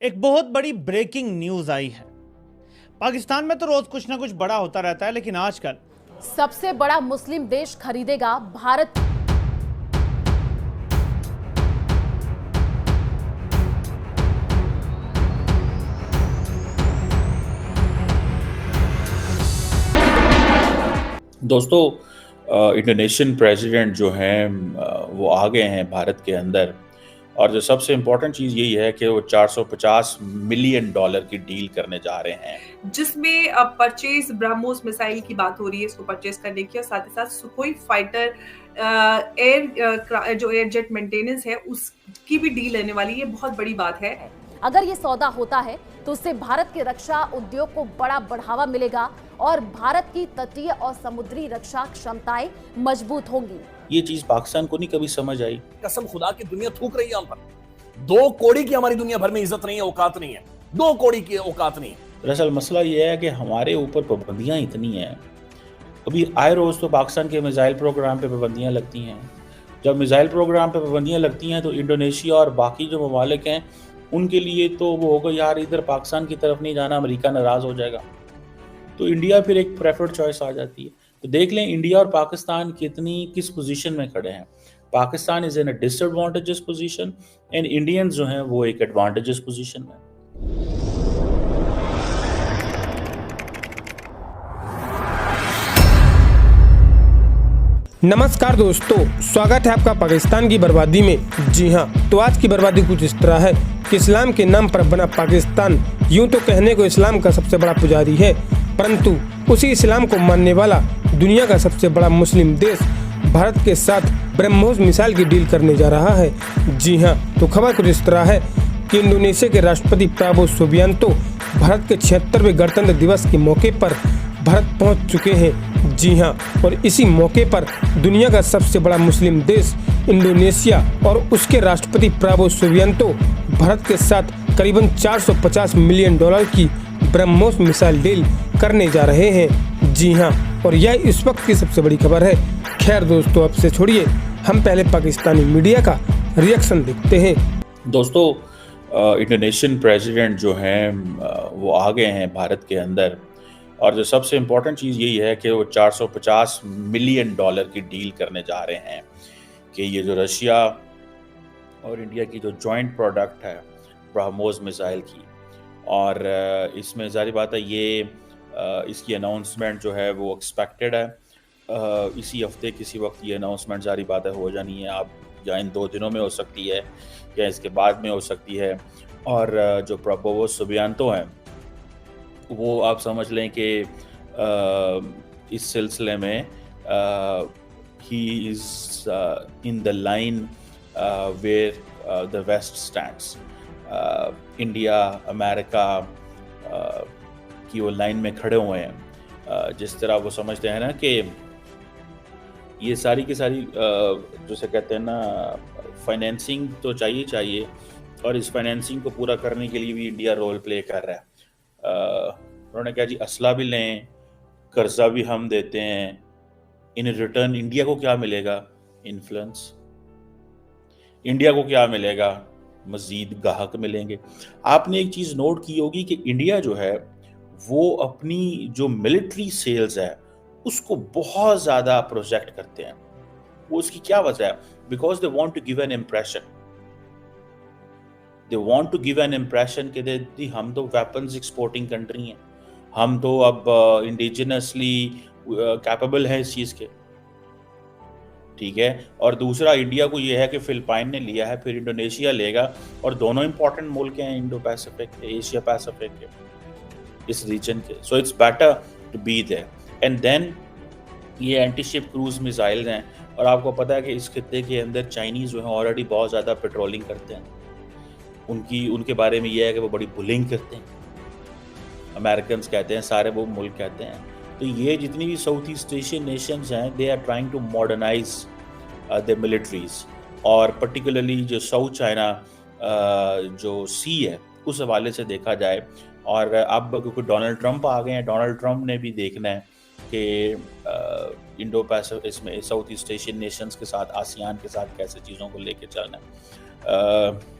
एक बहुत बड़ी ब्रेकिंग न्यूज आई है। पाकिस्तान में तो रोज कुछ ना कुछ बड़ा होता रहता है, लेकिन आजकल सबसे बड़ा मुस्लिम देश खरीदेगा भारत। दोस्तों, इंडोनेशियन प्रेसिडेंट जो हैं वो आ गए हैं भारत के अंदर। और जो सबसे इम्पोर्टेंट चीज़ यही है कि वो 450 मिलियन डॉलर की डील करने जा रहे हैं, जिसमें परचेज ब्रह्मोस मिसाइल की बात हो रही है, इसको परचेज करने की, और साथ ही साथ सुखोई फाइटर एयर जो एयर जेट मेंटेनेंस है उसकी भी डील लेने वाली है। ये बहुत बड़ी बात है। अगर ये सौदा होता है तो उससे भारत के रक्षा उद्योग को बड़ा बढ़ावा मिलेगा और भारत की तटीय और समुद्री रक्षा क्षमताएं मजबूत होंगी। ये चीज़ पाकिस्तान को नहीं कभी समझ आई। कसम खुदा की दुनिया थूक रही है हम पर। 2 कौड़ी की हमारी दुनिया भर में इज्जत नहीं है, औकात नहीं है। 2 कौड़ी की औकात नहीं है। दरअसल मसला ये है कि हमारे ऊपर पाबंदियाँ इतनी हैं। अभी आए रोज़ तो पाकिस्तान के मिसाइल प्रोग्राम पे पाबंदियाँ लगती हैं। जब मिसाइल प्रोग्राम पे पाबंदियाँ लगती हैं तो इंडोनेशिया और बाकी जो ममालिक हैं उनके लिए तो वो होगा, यार इधर पाकिस्तान की तरफ नहीं जाना, अमेरिका नाराज़ हो जाएगा। तो इंडिया फिर एक प्रेफर्ड चॉइस आ जाती है। तो देख लें इंडिया और पाकिस्तान किस पोजीशन में खड़े हैं। Pakistan is in a disadvantages position and Indians जो हैं वो एक एडवांटेजेस पोजीशन में। नमस्कार दोस्तों, स्वागत है आपका पाकिस्तान की बर्बादी में। जी हाँ, तो आज की बर्बादी कुछ इस तरह है कि इस्लाम के नाम पर बना पाकिस्तान यूं तो कहने को इस्लाम का सबसे बड़ा पुजारी है, परंतु उसी इस्लाम को मानने वाला दुनिया का सबसे बड़ा मुस्लिम देश भारत के साथ ब्रह्मोस मिसाइल की डील करने जा रहा है। जी हाँ, तो खबर कुछ इस तरह है कि इंडोनेशिया के राष्ट्रपति प्राबो सुबियांतो भारत के 76वें गणतंत्र दिवस के मौके पर भारत पहुंच चुके हैं। जी हाँ, और इसी मौके पर दुनिया का सबसे बड़ा मुस्लिम देश इंडोनेशिया और उसके राष्ट्रपति प्राबो सुबियांतो भारत के साथ करीबन 450 मिलियन डॉलर की ब्रह्मोस मिसाइल डील करने जा रहे हैं। जी हाँ, और यह इस वक्त की सबसे बड़ी खबर है। खैर दोस्तों, अब से छोड़िए, हम पहले पाकिस्तानी मीडिया का रिएक्शन देखते हैं। दोस्तों, इंडोनेशियन प्रेसिडेंट जो हैं वो आ गए हैं भारत के अंदर। और जो सबसे इम्पोर्टेंट चीज़ यही है कि वो 450 मिलियन डॉलर की डील करने जा रहे हैं कि ये जो रशिया और इंडिया की जो जॉइंट प्रोडक्ट है ब्रह्मोस मिसाइल की, और इसमें ज़ाहिर बात है ये इसकी अनाउंसमेंट जो है वो एक्सपेक्टेड है। इसी हफ्ते किसी वक्त ये अनाउंसमेंट ज़ाहिर बात है हो जानी है। आप या इन 2 दिनों में हो सकती है या इसके बाद में हो सकती है। और जो प्राबो सुबियांतो हैं वो आप समझ लें कि इस सिलसिले में ही is in the line where the West stands. India America की वो लाइन में खड़े हुए हैं। जिस तरह वो समझते हैं ना कि ये सारी की सारी जैसे कहते हैं ना, फाइनेंसिंग तो चाहिए, और इस फाइनेंसिंग को पूरा करने के लिए भी इंडिया रोल प्ले कर रहा है। उन्होंने कहा जी असला भी लें, कर्जा भी हम देते हैं, इन रिटर्न इंडिया को क्या मिलेगा? इन्फ्लुएंस। इंडिया को क्या मिलेगा? मजीद ग्राहक मिलेंगे। आपने एक चीज़ नोट की होगी कि इंडिया जो है वो अपनी जो मिलिट्री सेल्स है उसको बहुत ज़्यादा प्रोजेक्ट करते हैं। वो उसकी क्या वजह है? Because they want to give an impression. They want to give an impression कि हम तो वेपन्स एक्सपोर्टिंग कंट्री हैं, हम तो अब इंडिजिनसली कैपेबल हैं इस चीज़ के। ठीक है। और दूसरा इंडिया को ये है कि फिलिपाइन ने लिया है, फिर इंडोनेशिया लेगा, और दोनों इंपॉर्टेंट मुल्क हैं इंडो पैसिफिक के, एशिया पैसिफिक के, इस रीजन के। So it's better to be there. And then ये एंटी शिप क्रूज मिसाइल्स हैं, और आपको पता है कि इस खित्ते के अंदर चाइनीज़ जो हैं ऑलरेडी बहुत ज़्यादा पेट्रोलिंग करते हैं। उनके बारे में ये है कि वो बड़ी बुलिंग करते हैं। अमेरिकन कहते हैं, सारे वो मुल्क कहते हैं। तो ये जितनी भी साउथ ईस्ट एशियन नेशंस हैं, they are trying to modernise the militaries, और पर्टिकुलरली जो साउथ चाइना जो सी है उस हवाले से देखा जाए। और अब क्योंकि डोनाल्ड ट्रंप आ गए हैं, डोनाल्ड ट्रंप ने भी देखना है कि इंडो पैसिफिक इसमें साउथ ईस्ट एशियन नेशंस के साथ, आसियान के साथ कैसे चीज़ों को लेके चलना है।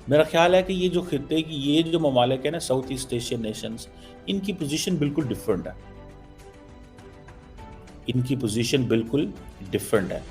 मेरा ख्याल है कि ये जो खित्ते की ये जो ममालिक है ना, साउथ ईस्ट एशियन नेशंस, इनकी पोजीशन बिल्कुल डिफरेंट है। इनकी पोजीशन बिल्कुल डिफरेंट है।